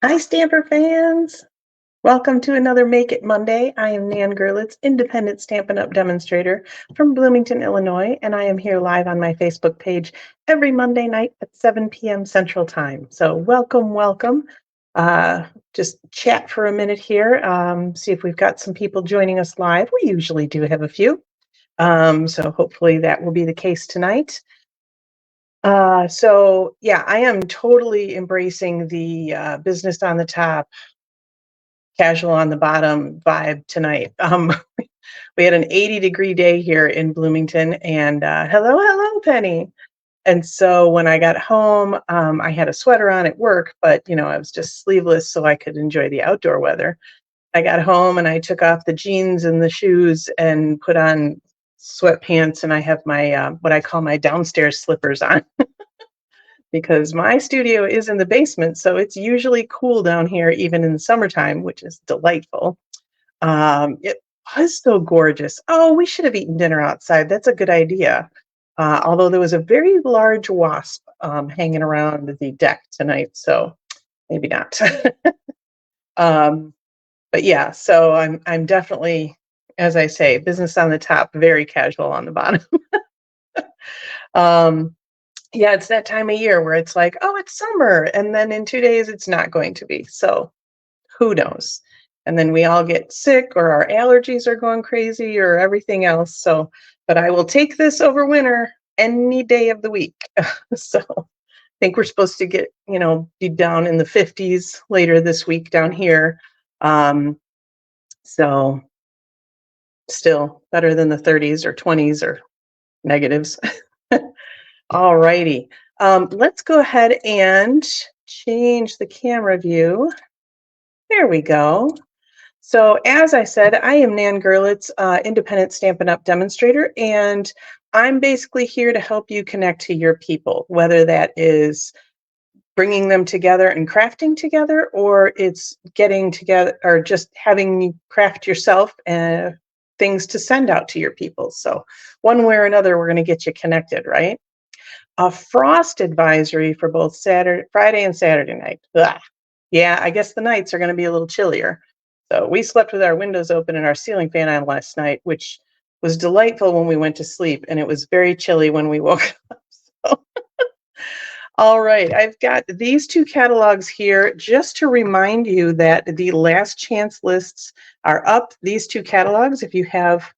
Hi, Stamper fans! Welcome to another Make It Monday. I am Nan Gerlitz, independent Stampin' Up! Demonstrator from Bloomington, Illinois, and I am here live on my Facebook page every Monday night at 7 p.m. Central Time. So welcome, welcome. Just chat for a minute here, see if we've got some people joining us live. We usually do have a few, so hopefully that will be the case tonight. So yeah, I am totally embracing the business on the top, casual on the bottom vibe tonight. We had an 80-degree day here in Bloomington, and hello, Penny. And so when I got home, I had a sweater on at work, but I was just sleeveless so I could enjoy the outdoor weather. I got home and I took off the jeans and the shoes and put on sweatpants, and I have my what I call my downstairs slippers on because my studio is in the basement, so it's usually cool down here, even in the summertime, which is delightful. It was so gorgeous. Oh, we should have eaten dinner outside. That's a good idea. Although there was a very large wasp hanging around the deck tonight, so maybe not. um, but yeah, so I'm definitely, as I say, business on the top, very casual on the bottom. um, yeah, it's that time of year where it's like, oh, it's summer, and then in 2 days it's not going to be. So who knows? And then we all get sick, or our allergies are going crazy, or everything else. So, but I will take this over winter any day of the week. So I think we're supposed to get, be down in the 50s later this week down here. So still better than the 30s or 20s or negatives. All righty. Let's go ahead and change the camera view. There we go. So as I said, I am Nan Gerlitz, independent Stampin' Up! Demonstrator, and I'm basically here to help you connect to your people, whether that is bringing them together and crafting together, or it's getting together or just having you craft yourself and things to send out to your people. So one way or another, we're going to get you connected, right? A frost advisory for both Friday and Saturday night. Ugh. Yeah, I guess the nights are going to be a little chillier. So we slept with our windows open and our ceiling fan on last night, which was delightful when we went to sleep, and it was very chilly when we woke up. So, all right, I've got these two catalogs here just to remind you that the last chance lists are up. These two catalogs, if you have,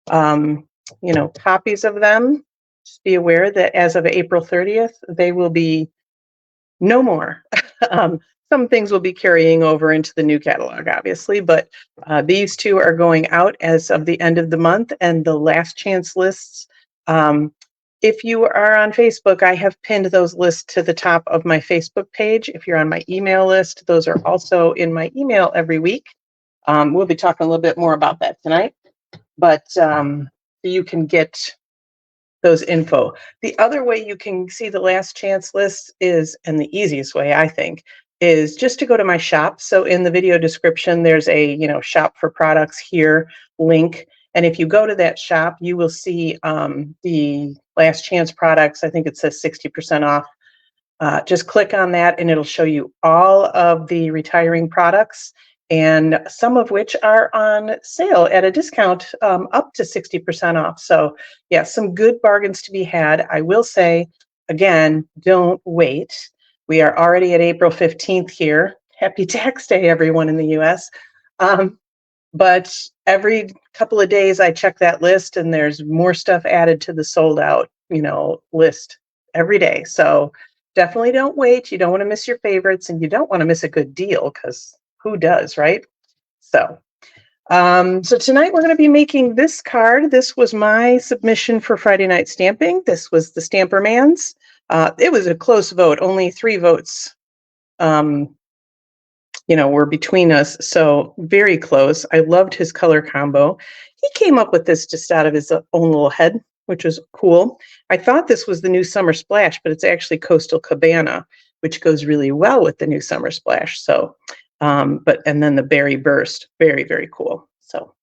copies of them, just be aware that as of April 30th, they will be no more. um, some things will be carrying over into the new catalog, obviously, but these two are going out as of the end of the month, and the last chance lists. If you are on Facebook, I have pinned those lists to the top of my Facebook page. If you're on my email list, those are also in my email every week. We'll be talking a little bit more about that tonight, but you can get those info. The other way you can see the last chance list is, and the easiest way I think, is just to go to my shop. So in the video description, there's a shop for products here link. And if you go to that shop, you will see the last chance products. I think it says 60% off. Just click on that and it'll show you all of the retiring products, and some of which are on sale at a discount, up to 60% off. So yeah, some good bargains to be had. I will say, again, don't wait. We are already at April 15th here. Happy Tax Day, everyone in the US. But every couple of days I check that list and there's more stuff added to the sold out, list every day. So definitely don't wait. You don't want to miss your favorites, and you don't want to miss a good deal, because who does, right? So, so tonight we're going to be making this card. This was my submission for Friday Night Stamping. This was the Stamper Man's. It was a close vote. Only 3 votes, were between us. So very close. I loved his color combo. He came up with this just out of his own little head, which was cool. I thought this was the new Summer Splash, but it's actually Coastal Cabana, which goes really well with the new Summer Splash. So, and then the Berry Burst, very, very cool. So,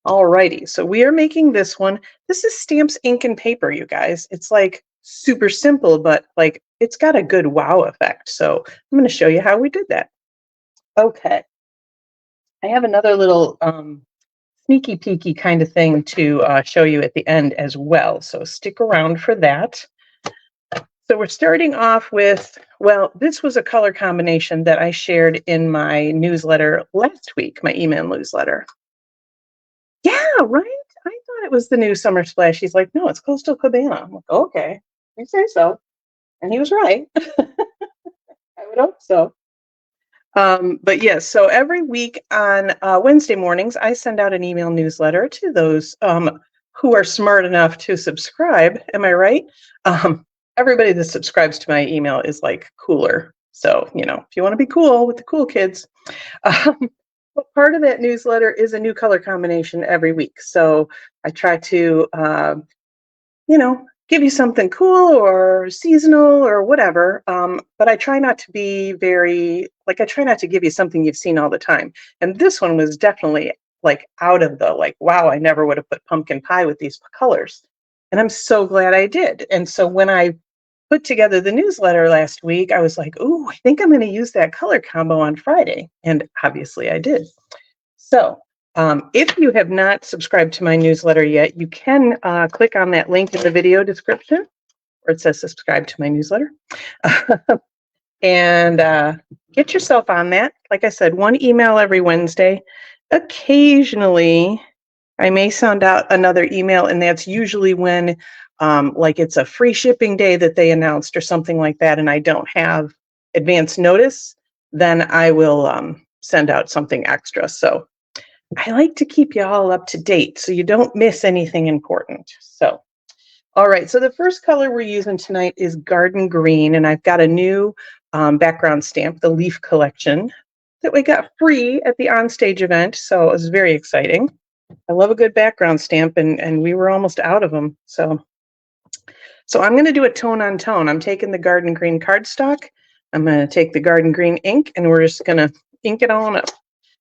all righty. So we are making this one. This is Stamps, Ink, and Paper, you guys. It's like super simple, but like it's got a good wow effect. So I'm going to show you how we did that. Okay, I have another little sneaky peeky kind of thing to show you at the end as well. So stick around for that. So we're starting off with, well, this was a color combination that I shared in my newsletter last week, my email newsletter. Yeah, right? I thought it was the new Summer Splash. He's like, no, it's Coastal Cabana. I'm like, okay, you say so. And he was right. I would hope so. But yes, so every week on Wednesday mornings, I send out an email newsletter to those who are smart enough to subscribe. Am I right? Everybody that subscribes to my email is like cooler. So, if you want to be cool with the cool kids, but part of that newsletter is a new color combination every week. So I try to, give you something cool or seasonal or whatever. But I try not to be I try not to give you something you've seen all the time. And this one was definitely like out of the, like, wow, I never would have put pumpkin pie with these colors. And I'm so glad I did. And so when I put together the newsletter last week, I was like, ooh, I think I'm going to use that color combo on Friday. And obviously I did. So if you have not subscribed to my newsletter yet, you can click on that link in the video description where it says subscribe to my newsletter and get yourself on that. Like I said, one email every Wednesday. Occasionally, I may send out another email, and that's usually when like it's a free shipping day that they announced or something like that, and I don't have advance notice, then I will send out something extra. So I like to keep you all up to date so you don't miss anything important. So, all right. So the first color we're using tonight is Garden Green, and I've got a new background stamp, the Leaf Collection, that we got free at the Onstage event. So it was very exciting. I love a good background stamp, and we were almost out of them. So I'm going to do a tone on tone. I'm taking the Garden Green cardstock. I'm going to take the Garden Green ink, and we're just going to ink it on up.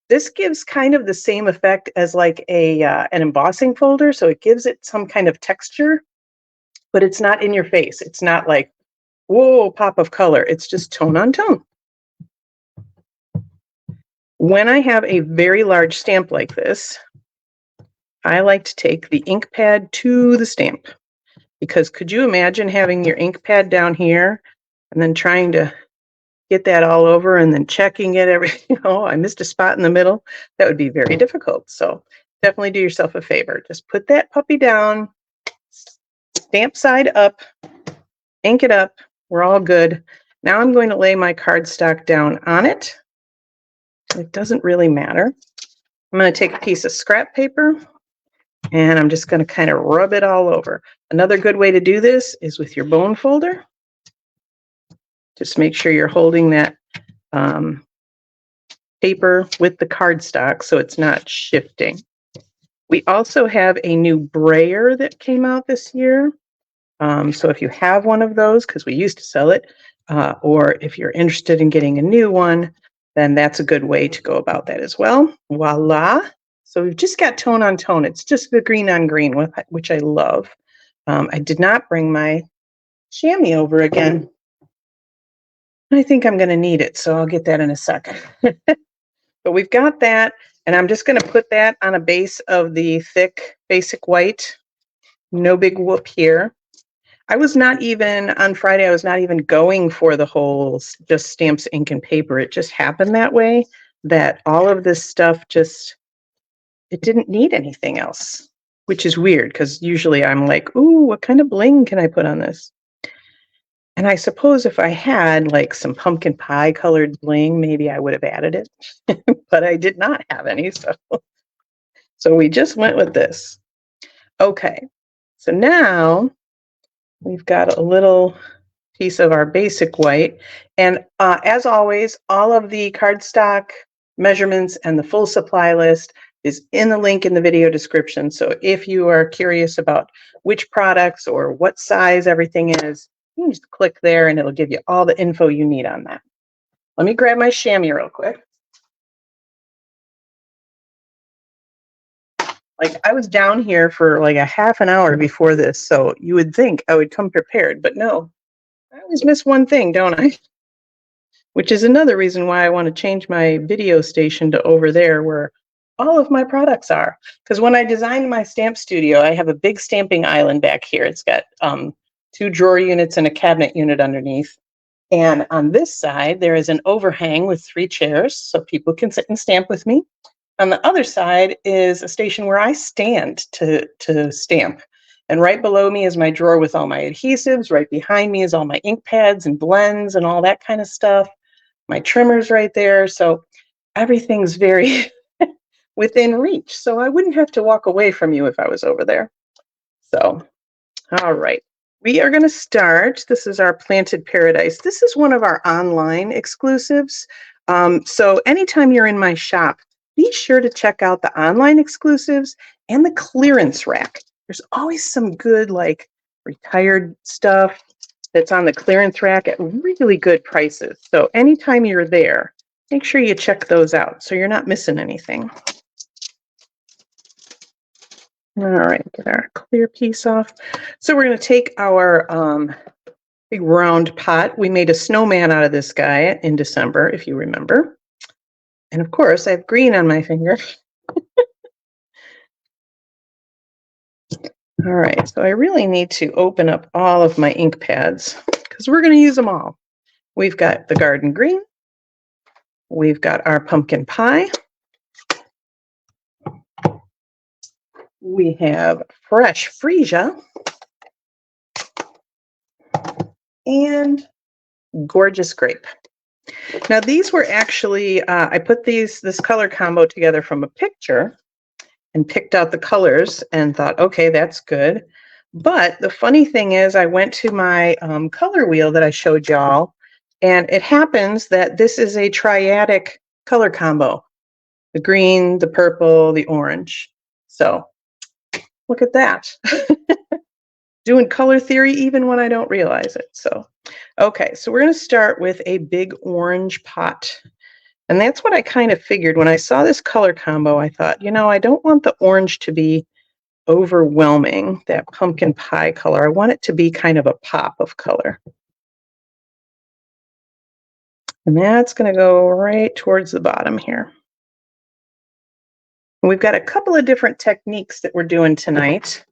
This gives kind of the same effect as like an embossing folder, so it gives it some kind of texture, but it's not in your face. It's not like, whoa, pop of color. It's just tone on tone. When I have a very large stamp like this, I like to take the ink pad to the stamp, because could you imagine having your ink pad down here and then trying to get that all over and then checking it I missed a spot in the middle. That would be very difficult. So definitely do yourself a favor. Just put that puppy down, stamp side up, ink it up. We're all good. Now I'm going to lay my cardstock down on it. It doesn't really matter. I'm going to take a piece of scrap paper and I'm just going to kind of rub it all over. Another good way to do this is with your bone folder. Just make sure you're holding that paper with the cardstock so it's not shifting. We also have a new brayer that came out this year. So if you have one of those, because we used to sell it, or if you're interested in getting a new one, then that's a good way to go about that as well. Voila. So we've just got tone on tone. It's just the green on green, which I love. I did not bring my chamois over again. I think I'm going to need it, so I'll get that in a second. But we've got that, and I'm just going to put that on a base of the thick basic white. No big whoop here. I was not even, on Friday, I was not even going for the whole just stamps, ink, and paper. It just happened that way, that all of this stuff it didn't need anything else, which is weird, because usually I'm like, ooh, what kind of bling can I put on this? And I suppose if I had like some pumpkin pie colored bling, maybe I would have added it, but I did not have any. So we just went with this. Okay, so now we've got a little piece of our basic white. And as always, all of the cardstock measurements and the full supply list is in the link in the video description. So if you are curious about which products or what size everything is, you can just click there and it'll give you all the info you need on that. Let me grab my chamois real quick. Like, I was down here for like a half an hour before this, so you would think I would come prepared, but no. I always miss one thing, don't I? which is another reason why I want to change my video station to over there where all of my products are. Because when I designed my stamp studio, I have a big stamping island back here. It's got 2 drawer units and a cabinet unit underneath. And on this side, there is an overhang with 3 chairs so people can sit and stamp with me. On the other side is a station where I stand to stamp. And right below me is my drawer with all my adhesives. Right behind me is all my ink pads and blends and all that kind of stuff. My trimmer's right there. So everything's very within reach. So I wouldn't have to walk away from you if I was over there. So, all right. We are going to start. This is our Planted Paradise. This is one of our online exclusives. So anytime you're in my shop, be sure to check out the online exclusives and the clearance rack. There's always some good, like, retired stuff that's on the clearance rack at really good prices. So anytime you're there, make sure you check those out so you're not missing anything. All right, get our clear piece off. So we're going to take our big round pot. We made a snowman out of this guy in December, if you remember. And of course, I have green on my finger. All right, so I really need to open up all of my ink pads because we're going to use them all. We've got the garden green. We've got our pumpkin pie. We have fresh freesia. And gorgeous grape. Now these were actually, I put this color combo together from a picture and picked out the colors and thought, okay, that's good. But the funny thing is I went to my color wheel that I showed y'all, and it happens that this is a triadic color combo. The green, the purple, the orange. So look at that. Doing color theory even when I don't realize it. So, okay, so we're going to start with a big orange pot. And that's what I kind of figured when I saw this color combo. I thought, you know, I don't want the orange to be overwhelming, that pumpkin pie color. I want it to be kind of a pop of color. And that's going to go right towards the bottom here. And we've got a couple of different techniques that we're doing tonight.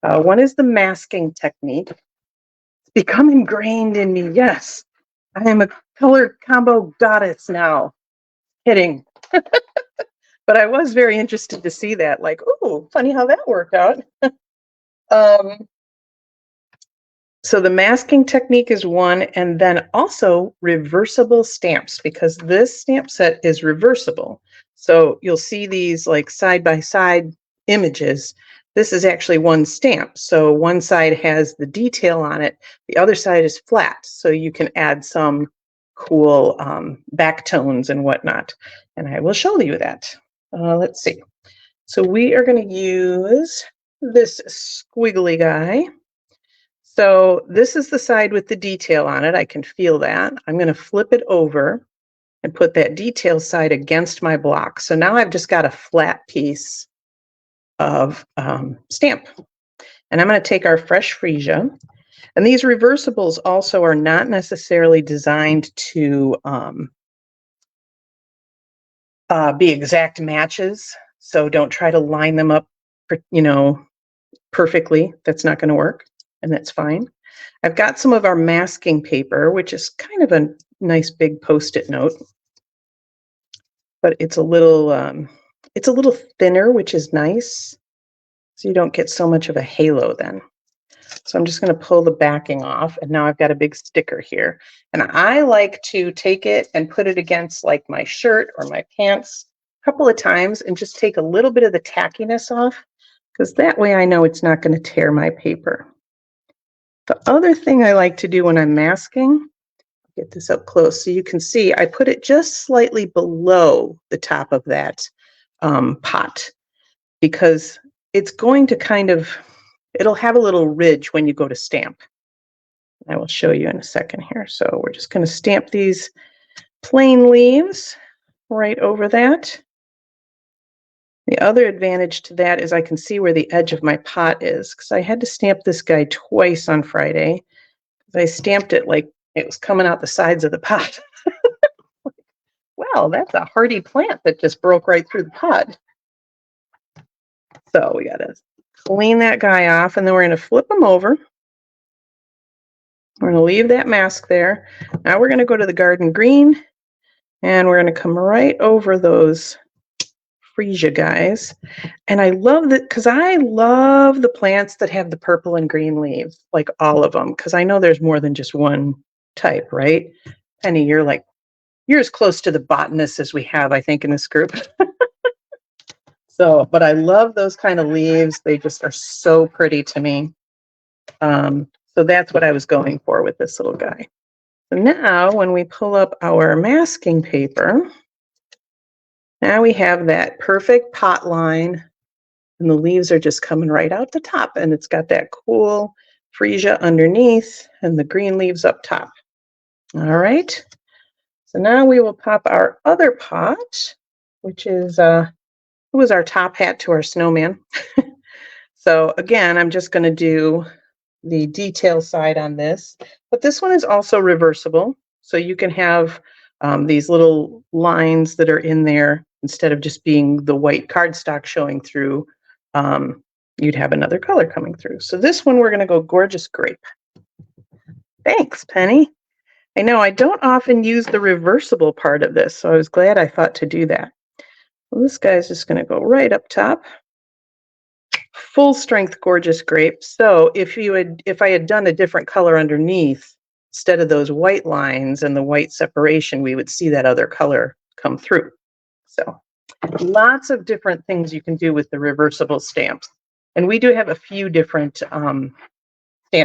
One is the masking technique. It's become ingrained in me. Yes, I am a color combo goddess now. Kidding. But I was very interested to see that. Like, oh, funny how that worked out. So the masking technique is one, and then also reversible stamps, because this stamp set is reversible. So you'll see these like side-by-side images. This is actually one stamp. So one side has the detail on it. The other side is flat. So you can add some cool back tones and whatnot. And I will show you that. Let's see. So we are going to use this squiggly guy. So this is the side with the detail on it. I can feel that. I'm going to flip it over and put that detail side against my block. So now I've just got a flat piece of stamp. And I'm going to take our fresh freesia. And these reversibles also are not necessarily designed to be exact matches. So don't try to line them up, perfectly. That's not going to work, and that's fine. I've got some of our masking paper, which is kind of a nice big Post-it note, but it's a little thinner, which is nice. So you don't get so much of a halo then. So I'm just going to pull the backing off, and now I've got a big sticker here. And I like to take it and put it against like my shirt or my pants a couple of times and just take a little bit of the tackiness off, because that way I know it's not going to tear my paper. The other thing I like to do when I'm masking, get this up close so you can see, I put it just slightly below the top of that pot, because it's going to it'll have a little ridge when you go to stamp. I will show you in a second here. So we're just going to stamp these plain leaves right over that. The other advantage to that is I can see where the edge of my pot is, because I had to stamp this guy twice on Friday. I stamped it like it was coming out the sides of the pot. wow, that's a hardy plant that just broke right through the pot. So we got to clean that guy off, and then we're going to flip him over. We're going to leave that mask there. Now we're going to go to the garden green, and we're going to come right over those freesia guys. And I love that because I love the plants that have the purple and green leaves, like all of them, because I know there's more than just one type, right? Penny, you're as close to the botanist as we have, I think, in this group. So, but I love those kind of leaves. They just are so pretty to me. So that's what I was going for with this little guy. So now when we pull up our masking paper, now we have that perfect pot line, and the leaves are just coming right out the top, and it's got that cool freesia underneath and the green leaves up top. All right. So now we will pop our other pot, which is it was our top hat to our snowman. So again, I'm just going to do the detail side on this, but this one is also reversible. So you can have these little lines that are in there instead of just being the white cardstock showing through. You'd have another color coming through. So this one, we're going to go Gorgeous Grape. Thanks, Penny. I know I don't often use the reversible part of this, so I was glad I thought to do that. Well, this guy's just going to go right up top. Full strength Gorgeous Grape. So if I had done a different color underneath, instead of those white lines and the white separation, we would see that other color come through. So lots of different things you can do with the reversible stamps. And we do have a few different stamp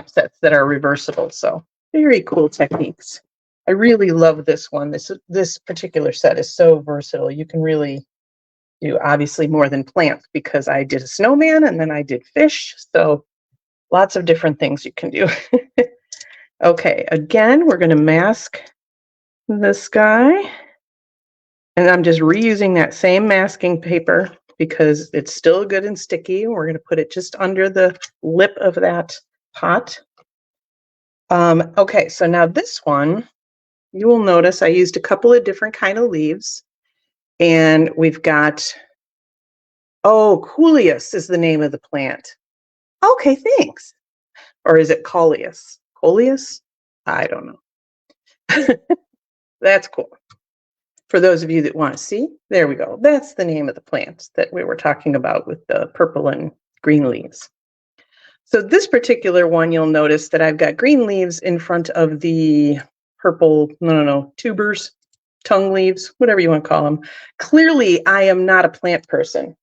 sets that are reversible. So very cool techniques. I really love this one. This particular set is so versatile. You can really do obviously more than plants because I did a snowman and then I did fish. So lots of different things you can do. Okay, again, we're going to mask this guy. And I'm just reusing that same masking paper because it's still good and sticky. We're going to put it just under the lip of that pot. Okay, so now this one, you will notice I used a couple of different kind of leaves. And we've got, Coleus is the name of the plant. Okay, thanks. Or is it Coleus? Coleus? I don't know. That's cool. For those of you that want to see, there we go. That's the name of the plant that we were talking about with the purple and green leaves. So this particular one, you'll notice that I've got green leaves in front of the purple, tubers, tongue leaves, whatever you want to call them. Clearly, I am not a plant person.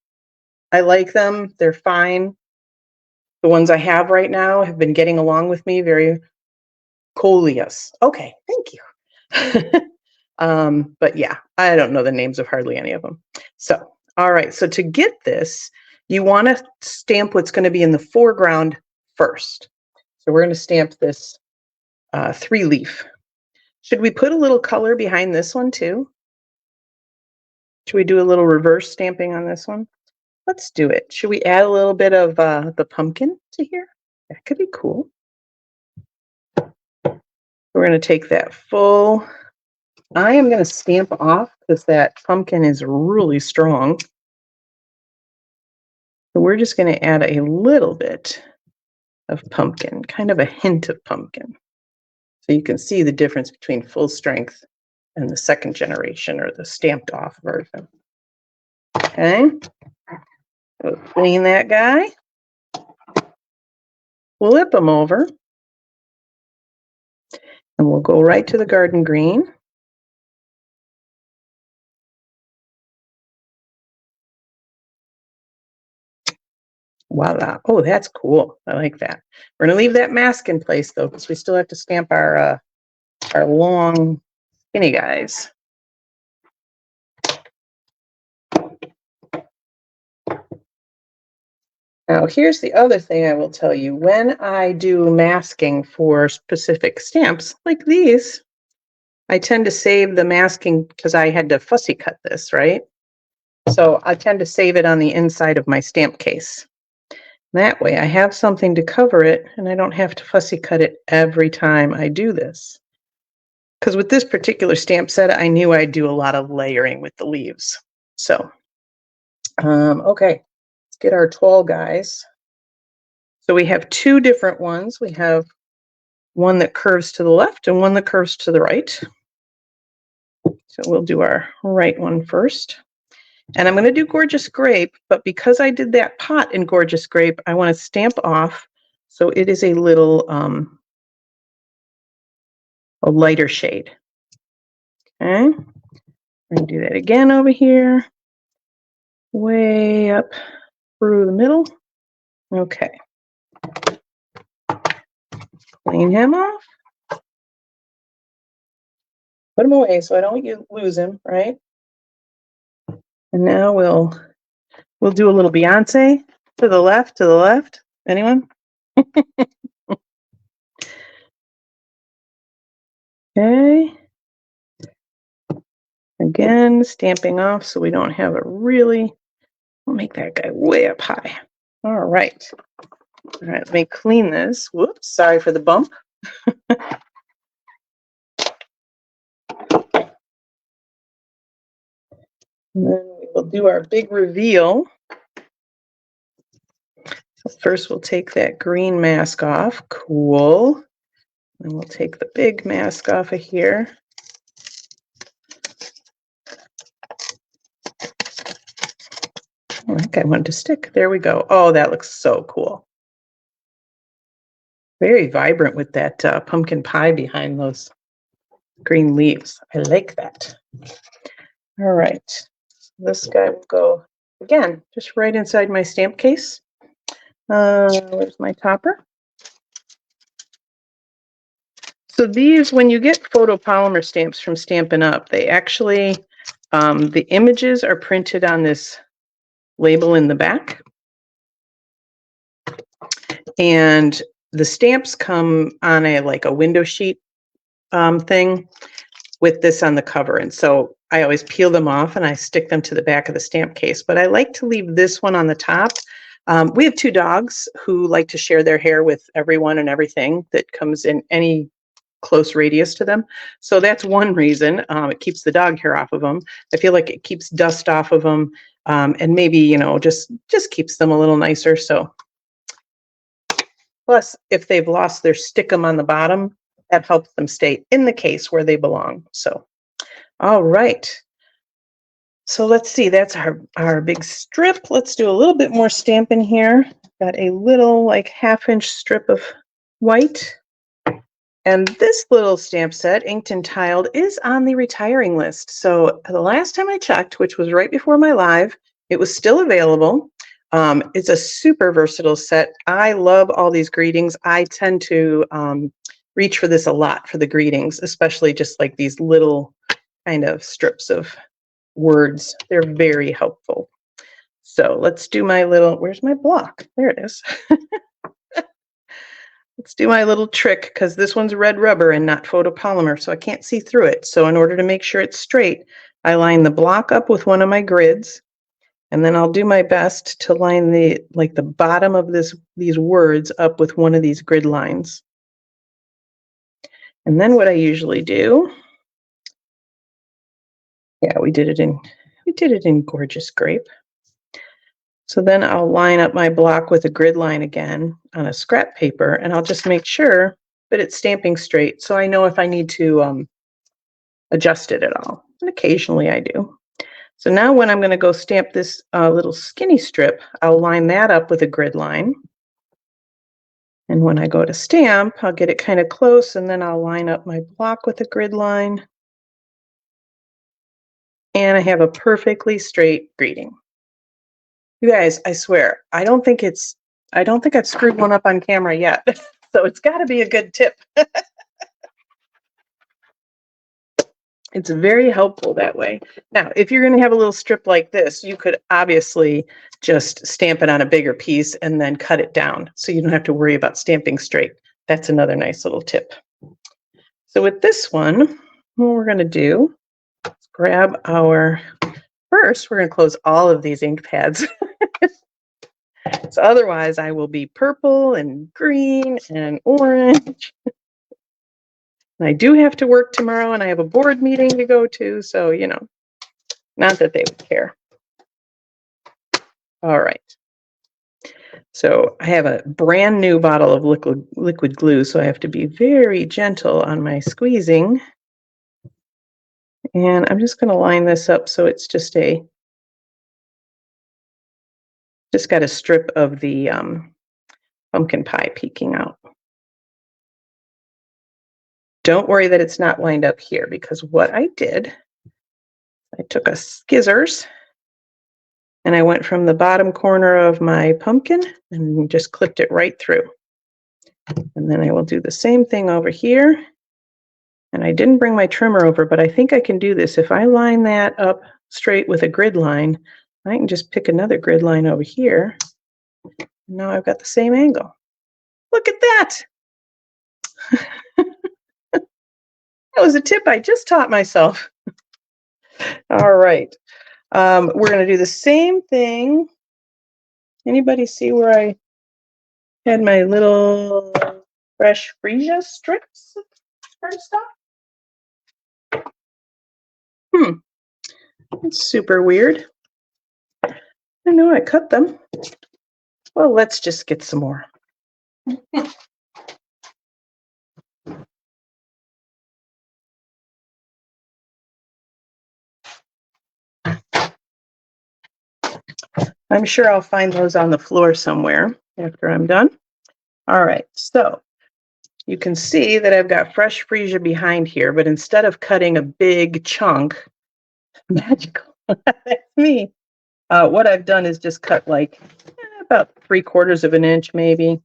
I like them. They're fine. The ones I have right now have been getting along with me very coleus. Okay, thank you. But yeah, I don't know the names of hardly any of them. So, all right. So to get this, you want to stamp what's going to be in the foreground first. So we're going to stamp this 3-leaf. Should we put a little color behind this one too? Should we do a little reverse stamping on this one? Let's do it. Should we add a little bit of the pumpkin to here? That could be cool. We're going to take that full. I am going to stamp off because that pumpkin is really strong. So we're just going to add a little bit of pumpkin, kind of a hint of pumpkin. So you can see the difference between full strength and the second generation or the stamped off version. Okay. We'll clean that guy. Flip him over. And we'll go right to the garden green. Voila. Oh, that's cool. I like that. We're going to leave that mask in place, though, because we still have to stamp our long, skinny guys. Now, here's the other thing I will tell you. When I do masking for specific stamps like these, I tend to save the masking because I had to fussy cut this, right? So I tend to save it on the inside of my stamp case. That way I have something to cover it and I don't have to fussy cut it every time I do this. because with this particular stamp set, I knew I'd do a lot of layering with the leaves. So, okay, let's get our tall guys. So we have two different ones. We have one that curves to the left and one that curves to the right. So we'll do our right one first. And I'm going to do Gorgeous Grape, but because I did that pot in Gorgeous Grape, I want to stamp off so it is a little a lighter shade. Okay, we're going to do that again over here, way up through the middle. Okay, clean him off. Put him away so I don't lose him, right? And now we'll do a little Beyonce to the left, to the left. Anyone? Okay. Again, stamping off so we don't have a really, we'll make that guy way up high. All right. All right, let me clean this. Whoops, sorry for the bump. And then we will do our big reveal. So first we'll take that green mask off. Cool. And we'll take the big mask off of here. I think I wanted to stick. There we go. Oh, that looks so cool. Very vibrant with that pumpkin pie behind those green leaves. I like that. All right. This guy will go, again, just right inside my stamp case. Where's my topper? So these, when you get photopolymer stamps from Stampin' Up, they actually, the images are printed on this label in the back. And the stamps come on like a window sheet thing with this on the cover. And so I always peel them off and I stick them to the back of the stamp case. But I like to leave this one on the top. We have two dogs who like to share their hair with everyone and everything that comes in any close radius to them. So that's one reason. It keeps the dog hair off of them. I feel like it keeps dust off of them, and maybe, you know, just keeps them a little nicer. So plus, if they've lost their stickum on the bottom, that helps them stay in the case where they belong. So, all right. So let's see, that's our big strip. Let's do a little bit more stamping here. Got a little like 1/2 inch strip of white. And this little stamp set, Inked and Tiled, is on the retiring list. So the last time I checked, which was right before my live, it was still available. It's a super versatile set. I love all these greetings. I tend to reach for this a lot for the greetings, especially just like these little kind of strips of words. They're very helpful. So let's do my little, where's my block? There it is. Let's do my little trick, because this one's red rubber and not photopolymer, so I can't see through it. So in order to make sure it's straight, I line the block up with one of my grids, and then I'll do my best to line the bottom of these words up with one of these grid lines. And then what I usually do, yeah, we did it in Gorgeous Grape. So then I'll line up my block with a grid line again on a scrap paper, and I'll just make sure that it's stamping straight so I know if I need to adjust it at all. And occasionally I do. So now when I'm going to go stamp this little skinny strip, I'll line that up with a grid line. And when I go to stamp, I'll get it kind of close, and then I'll line up my block with a grid line. And I have a perfectly straight greeting. You guys, I swear, I don't think I've screwed one up on camera yet. So it's got to be a good tip. It's very helpful that way. Now, if you're going to have a little strip like this, you could obviously just stamp it on a bigger piece and then cut it down, so you don't have to worry about stamping straight. That's another nice little tip. So with this one, what we're going to do is grab first, we're going to close all of these ink pads. So otherwise I will be purple and green and orange. And I do have to work tomorrow, and I have a board meeting to go to, so, not that they would care. All right. So I have a brand new bottle of liquid glue, so I have to be very gentle on my squeezing. And I'm just going to line this up so it's just got a strip of the pumpkin pie peeking out. Don't worry that it's not lined up here, because what I did, I took a scissors and I went from the bottom corner of my pumpkin and just clipped it right through. And then I will do the same thing over here. And I didn't bring my trimmer over, but I think I can do this. If I line that up straight with a grid line, I can just pick another grid line over here. Now I've got the same angle. Look at that. That was a tip I just taught myself. All right. We're going to do the same thing. Anybody see where I had my little fresh freesia strips for stuff? That's super weird. I know I cut them. Well, let's just get some more. I'm sure I'll find those on the floor somewhere after I'm done. All right, so you can see that I've got fresh freesia behind here, but instead of cutting a big chunk, magical, that's me. What I've done is just cut like about 3/4 of an inch, maybe.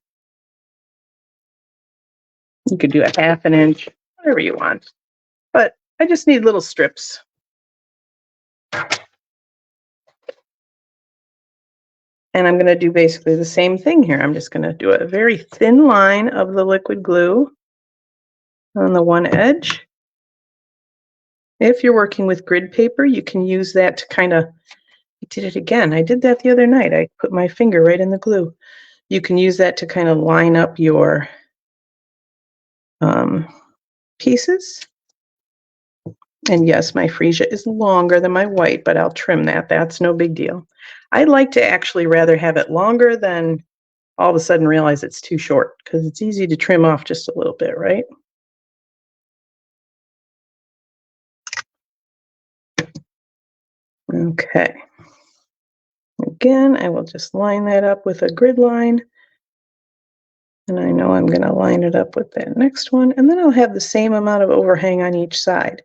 You could do a 1/2 inch, whatever you want. But I just need little strips. And I'm going to do basically the same thing here. I'm just going to do a very thin line of the liquid glue on the one edge. If you're working with grid paper, you can use that to kind of, I did it again. I did that the other night. I put my finger right in the glue. You can use that to kind of line up your pieces. And yes, my freesia is longer than my white, but I'll trim that. That's no big deal. I'd like to actually rather have it longer than all of a sudden realize it's too short, because it's easy to trim off just a little bit, right? Okay. Again, I will just line that up with a grid line. And I know I'm going to line it up with that next one. And then I'll have the same amount of overhang on each side.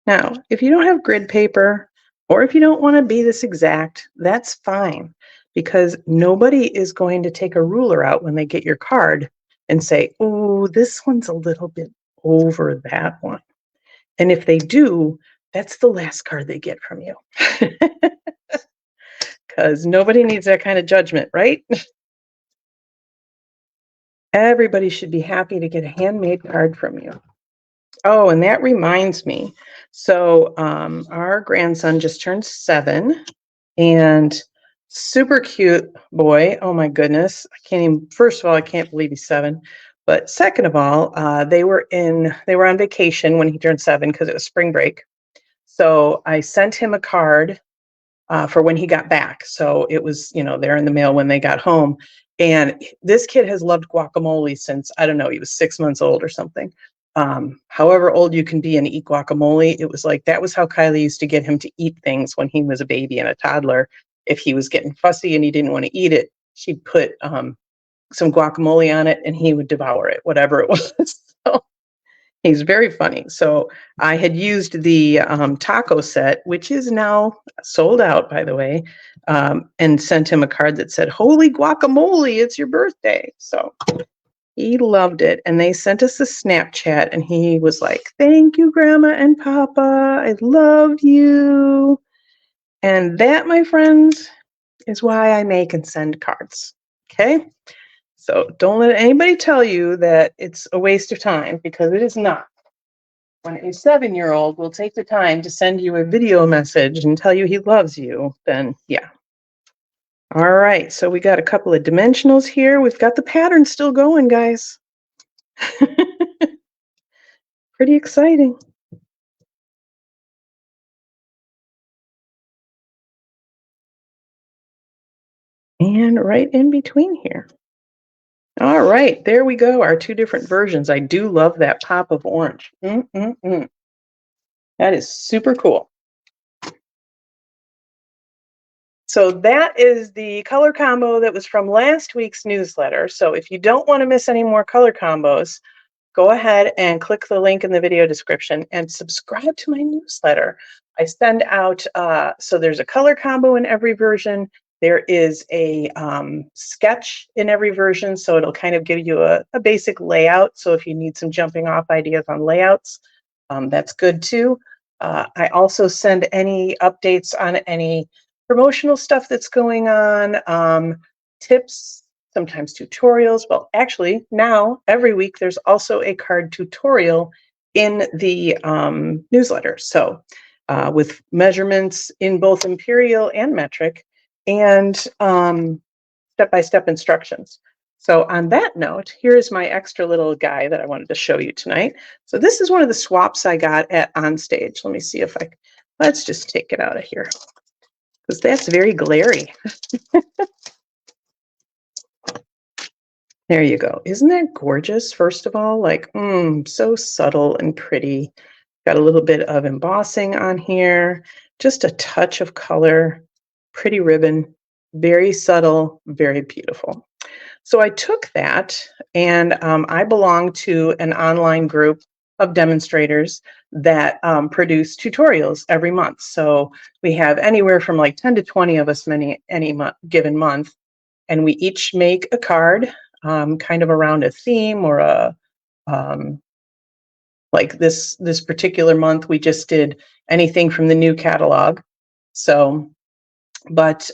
Now, if you don't have grid paper, or if you don't want to be this exact, that's fine, because nobody is going to take a ruler out when they get your card and say, oh, this one's a little bit over that one. And if they do, that's the last card they get from you. Because nobody needs that kind of judgment, right? Everybody should be happy to get a handmade card from you. Oh, and that reminds me. So our grandson just turned 7, and super cute boy. Oh my goodness. First of all, I can't believe he's 7. But second of all, they were on vacation when he turned 7 because it was spring break. So I sent him a card for when he got back. So it was, there in the mail when they got home. And this kid has loved guacamole since, I don't know, he was 6 months old or something. However old you can be and eat guacamole, it was like, that was how Kylie used to get him to eat things when he was a baby and a toddler. If he was getting fussy and he didn't want to eat it, she'd put some guacamole on it and he would devour it, whatever it was. So he's very funny. So I had used the taco set, which is now sold out, by the way, and sent him a card that said, "Holy guacamole, it's your birthday." So he loved it. And they sent us a Snapchat and he was like, "Thank you, Grandma and Papa. I love you." And that, my friends, is why I make and send cards. Okay? So don't let anybody tell you that it's a waste of time, because it is not. When a 7-year-old will take the time to send you a video message and tell you he loves you, then yeah. All right, so we got a couple of dimensionals here. We've got the pattern still going, guys. Pretty exciting. And right in between here. All right, there we go, our two different versions. I do love that pop of orange. That is super cool. So that is the color combo that was from last week's newsletter. So if you don't want to miss any more color combos, go ahead and click the link in the video description and subscribe to my newsletter. I send out, so there's a color combo in every version. There is a sketch in every version, so it'll kind of give you a basic layout. So if you need some jumping off ideas on layouts, that's good too. I also send any updates on any promotional stuff that's going on, tips, sometimes tutorials. Well, actually, now every week there's also a card tutorial in the newsletter. So with measurements in both imperial and metric and step-by-step instructions. So on that note, here's my extra little guy that I wanted to show you tonight. So this is one of the swaps I got at Onstage. Let me see if let's just take it out of here because that's very glary. There you go. Isn't that gorgeous? First of all, like, so subtle and pretty. Got a little bit of embossing on here, just a touch of color, pretty ribbon, very subtle, very beautiful. So I took that and I belong to an online group of demonstrators that produce tutorials every month. So we have anywhere from like 10 to 20 of us any given month. And we each make a card kind of around a theme or a like this particular month we just did anything from the new catalog. So, but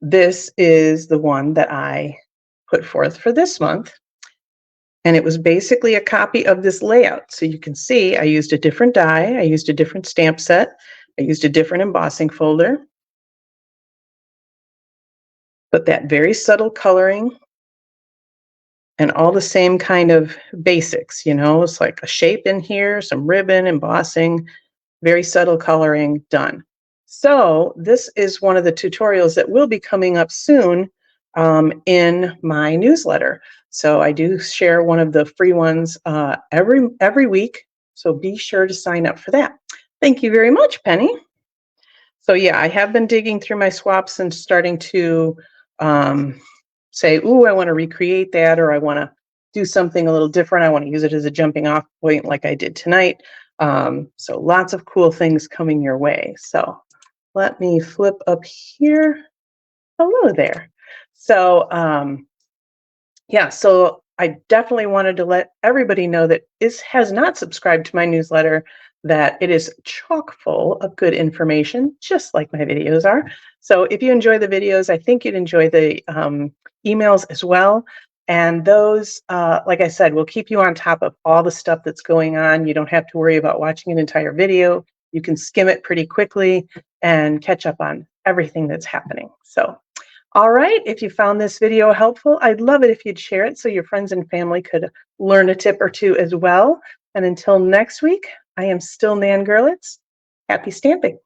this is the one that I put forth for this month. And it was basically a copy of this layout. So you can see I used a different die, I used a different stamp set, I used a different embossing folder. But that very subtle coloring and all the same kind of basics, it's like a shape in here, some ribbon, embossing, very subtle coloring, done. So this is one of the tutorials that will be coming up soon in my newsletter. So I do share one of the free ones every week. So be sure to sign up for that. Thank you very much, Penny. So yeah, I have been digging through my swaps and starting to say, ooh, I want to recreate that, or I want to do something a little different. I want to use it as a jumping off point like I did tonight. So lots of cool things coming your way. So let me flip up here. Hello there. So yeah, so I definitely wanted to let everybody know that has not subscribed to my newsletter, that it is chock full of good information, just like my videos are. So if you enjoy the videos, I think you'd enjoy the emails as well. And those, like I said, will keep you on top of all the stuff that's going on. You don't have to worry about watching an entire video. You can skim it pretty quickly and catch up on everything that's happening. So, all right, if you found this video helpful, I'd love it if you'd share it so your friends and family could learn a tip or two as well. And until next week, I am still Nan Gerlitz. Happy stamping.